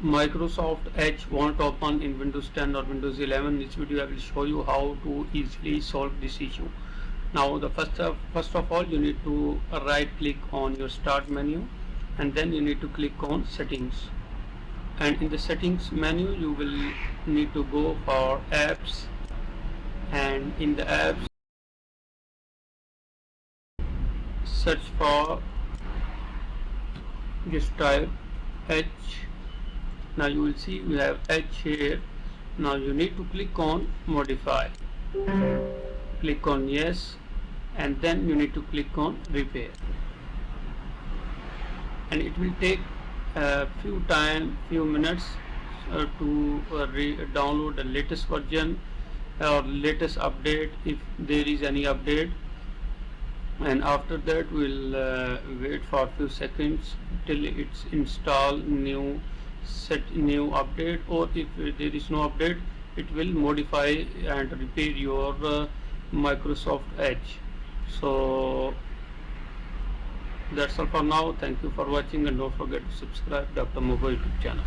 Microsoft Edge won't open in Windows 10 or Windows 11. In this video I will show you how to easily solve this issue. Now the first of all, you need to right click on your start menu, and then you need to click on settings, and in the settings menu you will need to go for apps, and in the apps search for, just type Edge. Now you will see we have Edge here. Now you need to click on modify, click on yes, and then you need to click on repair, and it will take a few minutes to download the latest version or latest update, if there is any update. And after that we'll wait for a few seconds till it's install new update, or if there is no update, it will modify and repair your Microsoft Edge. So that's all for now. Thank you for watching, and don't forget to subscribe Dr. Mobo YouTube channel.